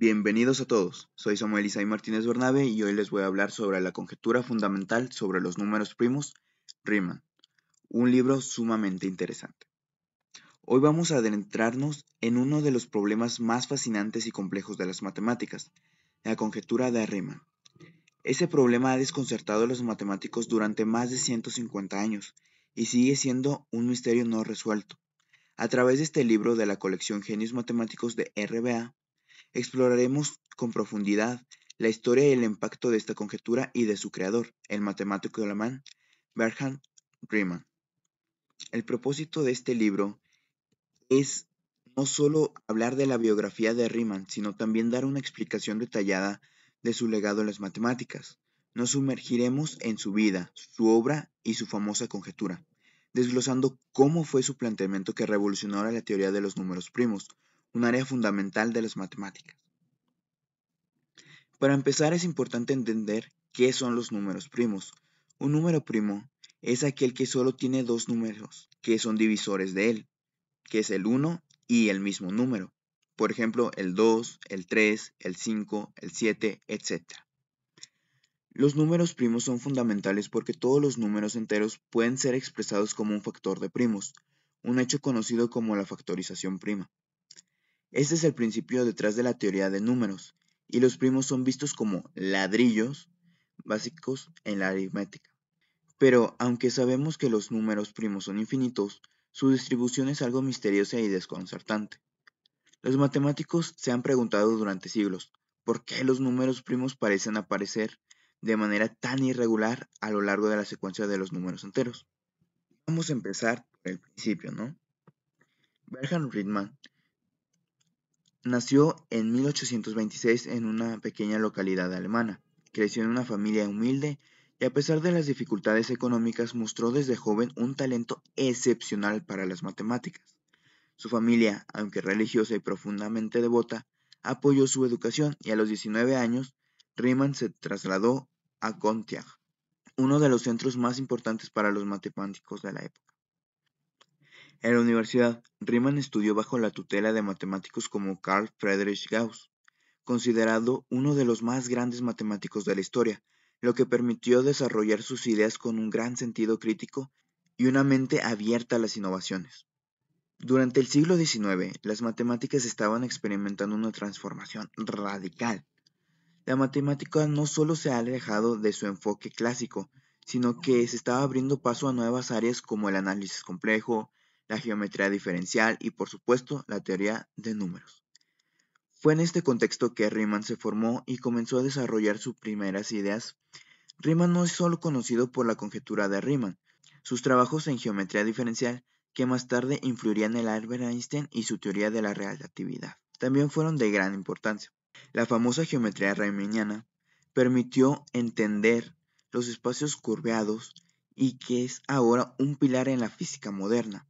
Bienvenidos a todos, soy Samuel Isai Martínez Bernabe y hoy les voy a hablar sobre la conjetura fundamental sobre los números primos, Riemann, un libro sumamente interesante. Hoy vamos a adentrarnos en uno de los problemas más fascinantes y complejos de las matemáticas, la conjetura de Riemann. Ese problema ha desconcertado a los matemáticos durante más de 150 años y sigue siendo un misterio no resuelto. A través de este libro de la colección Genios Matemáticos de RBA, exploraremos con profundidad la historia y el impacto de esta conjetura y de su creador, el matemático alemán Bernhard Riemann. El propósito de este libro es no solo hablar de la biografía de Riemann, sino también dar una explicación detallada de su legado en las matemáticas. Nos sumergiremos en su vida, su obra y su famosa conjetura, desglosando cómo fue su planteamiento que revolucionó la teoría de los números primos, un área fundamental de las matemáticas. Para empezar, es importante entender qué son los números primos. Un número primo es aquel que solo tiene dos números, que son divisores de él, que es el 1 y el mismo número. Por ejemplo, el 2, el 3, el 5, el 7, etc. Los números primos son fundamentales porque todos los números enteros pueden ser expresados como un factor de primos, un hecho conocido como la factorización prima. Este es el principio detrás de la teoría de números, y los primos son vistos como ladrillos básicos en la aritmética. Pero aunque sabemos que los números primos son infinitos, su distribución es algo misteriosa y desconcertante. Los matemáticos se han preguntado durante siglos, ¿por qué los números primos parecen aparecer de manera tan irregular a lo largo de la secuencia de los números enteros? Vamos a empezar por el principio, ¿no? Bernhard Riemann nació en 1826 en una pequeña localidad alemana. Creció en una familia humilde y a pesar de las dificultades económicas mostró desde joven un talento excepcional para las matemáticas. Su familia, aunque religiosa y profundamente devota, apoyó su educación y a los 19 años Riemann se trasladó a Gotinga, uno de los centros más importantes para los matemáticos de la época. En la universidad, Riemann estudió bajo la tutela de matemáticos como Carl Friedrich Gauss, considerado uno de los más grandes matemáticos de la historia, lo que permitió desarrollar sus ideas con un gran sentido crítico y una mente abierta a las innovaciones. Durante el siglo XIX, las matemáticas estaban experimentando una transformación radical. La matemática no solo se ha alejado de su enfoque clásico, sino que se estaba abriendo paso a nuevas áreas como el análisis complejo, la geometría diferencial y, por supuesto, la teoría de números. Fue en este contexto que Riemann se formó y comenzó a desarrollar sus primeras ideas. Riemann no es solo conocido por la conjetura de Riemann, sus trabajos en geometría diferencial, que más tarde influirían en Albert Einstein y su teoría de la relatividad, también fueron de gran importancia. La famosa geometría riemanniana permitió entender los espacios curvados y que es ahora un pilar en la física moderna.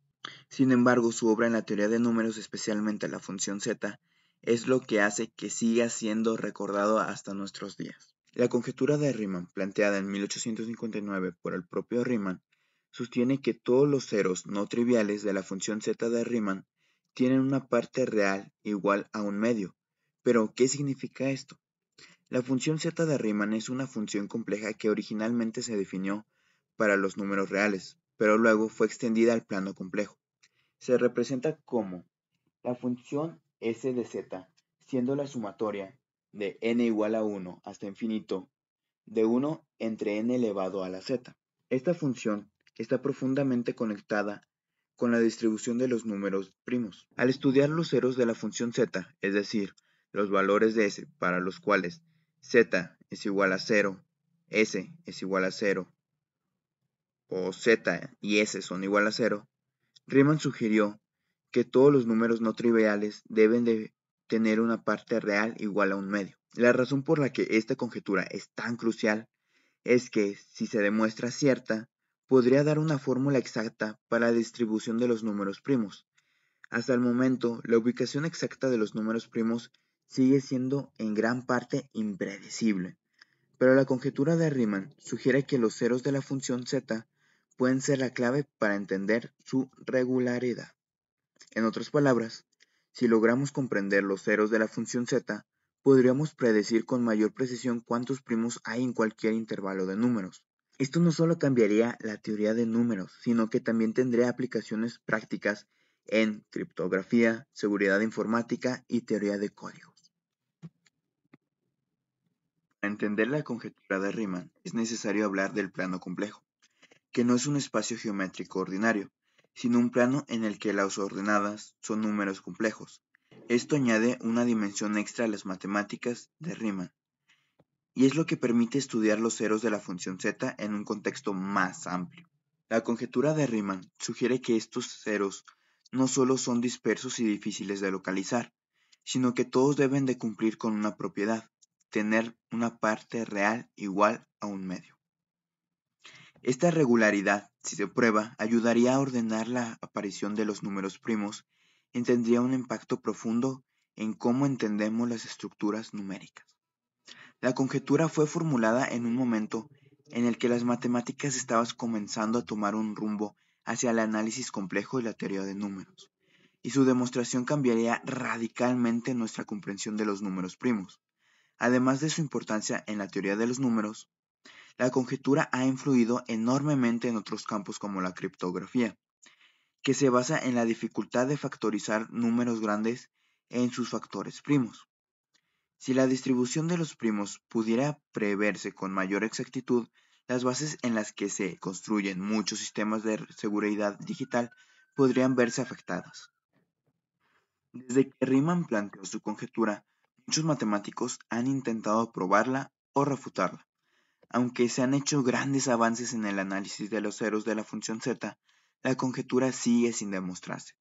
Sin embargo, su obra en la teoría de números, especialmente la función zeta, es lo que hace que siga siendo recordado hasta nuestros días. La conjetura de Riemann, planteada en 1859 por el propio Riemann, sostiene que todos los ceros no triviales de la función zeta de Riemann tienen una parte real igual a un medio. Pero, ¿qué significa esto? La función zeta de Riemann es una función compleja que originalmente se definió para los números reales, pero luego fue extendida al plano complejo. Se representa como la función s de z, siendo la sumatoria de n igual a 1 hasta infinito de 1 entre n elevado a la z. Esta función está profundamente conectada con la distribución de los números primos. Al estudiar los ceros de la función z, es decir, los valores de s para los cuales z es igual a 0, s es igual a 0, o z y s son igual a 0, Riemann sugirió que todos los números no triviales deben de tener una parte real igual a un medio. La razón por la que esta conjetura es tan crucial es que, si se demuestra cierta, podría dar una fórmula exacta para la distribución de los números primos. Hasta el momento, la ubicación exacta de los números primos sigue siendo en gran parte impredecible, pero la conjetura de Riemann sugiere que los ceros de la función z pueden ser la clave para entender su regularidad. En otras palabras, si logramos comprender los ceros de la función z, podríamos predecir con mayor precisión cuántos primos hay en cualquier intervalo de números. Esto no solo cambiaría la teoría de números, sino que también tendría aplicaciones prácticas en criptografía, seguridad informática y teoría de códigos. Para entender la conjetura de Riemann es necesario hablar del plano complejo, que no es un espacio geométrico ordinario, sino un plano en el que las ordenadas son números complejos. Esto añade una dimensión extra a las matemáticas de Riemann, y es lo que permite estudiar los ceros de la función z en un contexto más amplio. La conjetura de Riemann sugiere que estos ceros no solo son dispersos y difíciles de localizar, sino que todos deben de cumplir con una propiedad, tener una parte real igual a un medio. Esta regularidad, si se prueba, ayudaría a ordenar la aparición de los números primos y tendría un impacto profundo en cómo entendemos las estructuras numéricas. La conjetura fue formulada en un momento en el que las matemáticas estaban comenzando a tomar un rumbo hacia el análisis complejo y la teoría de números, y su demostración cambiaría radicalmente nuestra comprensión de los números primos. Además de su importancia en la teoría de los números, la conjetura ha influido enormemente en otros campos como la criptografía, que se basa en la dificultad de factorizar números grandes en sus factores primos. Si la distribución de los primos pudiera preverse con mayor exactitud, las bases en las que se construyen muchos sistemas de seguridad digital podrían verse afectadas. Desde que Riemann planteó su conjetura, muchos matemáticos han intentado probarla o refutarla. Aunque se han hecho grandes avances en el análisis de los ceros de la función z, la conjetura sigue sin demostrarse.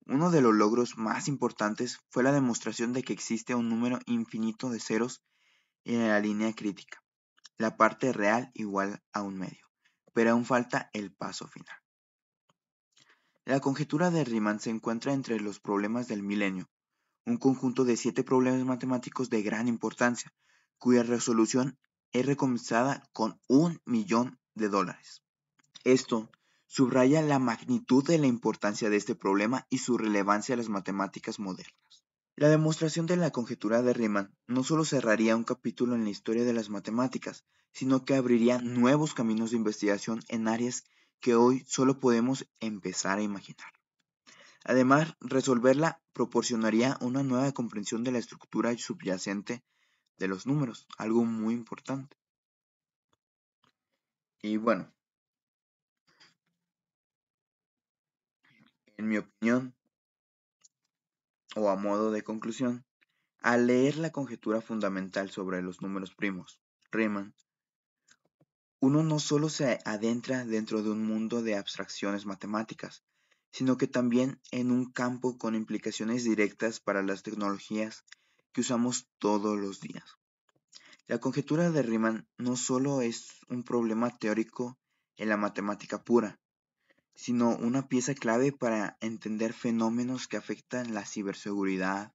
Uno de los logros más importantes fue la demostración de que existe un número infinito de ceros en la línea crítica, la parte real igual a un medio, pero aún falta el paso final. La conjetura de Riemann se encuentra entre los problemas del milenio, un conjunto de 7 problemas matemáticos de gran importancia, cuya resolución es recompensada con $1.000.000. Esto subraya la magnitud de la importancia de este problema y su relevancia a las matemáticas modernas. La demostración de la conjetura de Riemann no solo cerraría un capítulo en la historia de las matemáticas, sino que abriría nuevos caminos de investigación en áreas que hoy solo podemos empezar a imaginar. Además, resolverla proporcionaría una nueva comprensión de la estructura subyacente de los números, algo muy importante. Y bueno, en mi opinión, o a modo de conclusión, al leer la conjetura fundamental sobre los números primos, Riemann, uno no solo se adentra dentro de un mundo de abstracciones matemáticas, sino que también en un campo con implicaciones directas para las tecnologías que usamos todos los días. La conjetura de Riemann no solo es un problema teórico en la matemática pura, sino una pieza clave para entender fenómenos que afectan la ciberseguridad,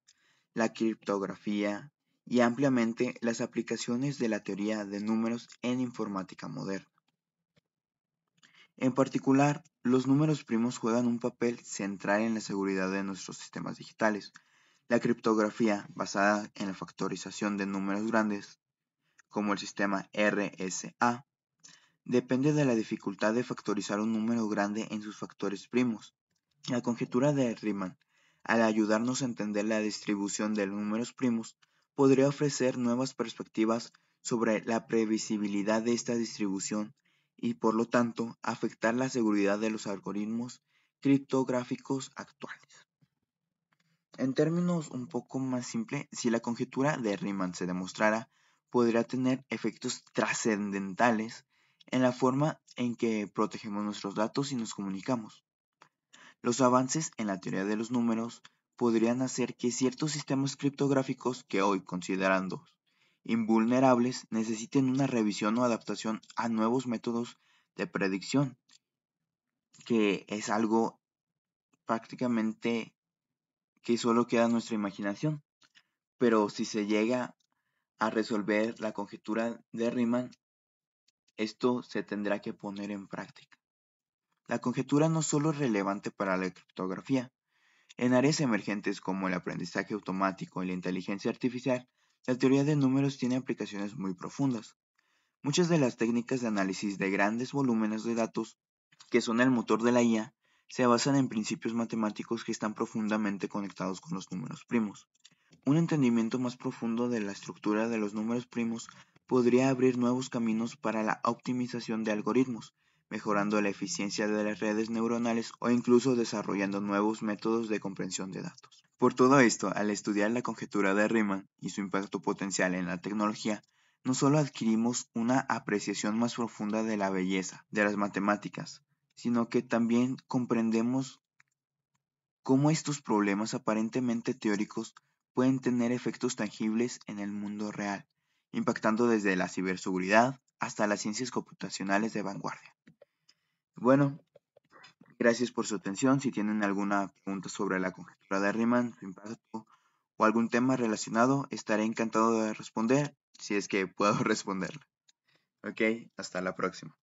la criptografía y ampliamente las aplicaciones de la teoría de números en informática moderna. En particular, los números primos juegan un papel central en la seguridad de nuestros sistemas digitales. La criptografía, basada en la factorización de números grandes, como el sistema RSA, depende de la dificultad de factorizar un número grande en sus factores primos. La conjetura de Riemann, al ayudarnos a entender la distribución de números primos, podría ofrecer nuevas perspectivas sobre la previsibilidad de esta distribución y, por lo tanto, afectar la seguridad de los algoritmos criptográficos actuales. En términos un poco más simples, si la conjetura de Riemann se demostrara, podría tener efectos trascendentales en la forma en que protegemos nuestros datos y nos comunicamos. Los avances en la teoría de los números podrían hacer que ciertos sistemas criptográficos que hoy considerando invulnerables necesiten una revisión o adaptación a nuevos métodos de predicción, que es algo prácticamente que solo queda en nuestra imaginación. Pero si se llega a resolver la conjetura de Riemann, esto se tendrá que poner en práctica. La conjetura no solo es relevante para la criptografía. En áreas emergentes como el aprendizaje automático y la inteligencia artificial, La teoría de números tiene aplicaciones muy profundas. Muchas de las técnicas de análisis de grandes volúmenes de datos, que son el motor de la IA, se basan en principios matemáticos que están profundamente conectados con los números primos. Un entendimiento más profundo de la estructura de los números primos podría abrir nuevos caminos para la optimización de algoritmos, mejorando la eficiencia de las redes neuronales o incluso desarrollando nuevos métodos de comprensión de datos. Por todo esto, al estudiar la conjetura de Riemann y su impacto potencial en la tecnología, no solo adquirimos una apreciación más profunda de la belleza de las matemáticas, sino que también comprendemos cómo estos problemas aparentemente teóricos pueden tener efectos tangibles en el mundo real, impactando desde la ciberseguridad hasta las ciencias computacionales de vanguardia. Bueno, gracias por su atención. Si tienen alguna pregunta sobre la conjetura de Riemann, su impacto o algún tema relacionado, estaré encantado de responder si es que puedo responderla. Ok, hasta la próxima.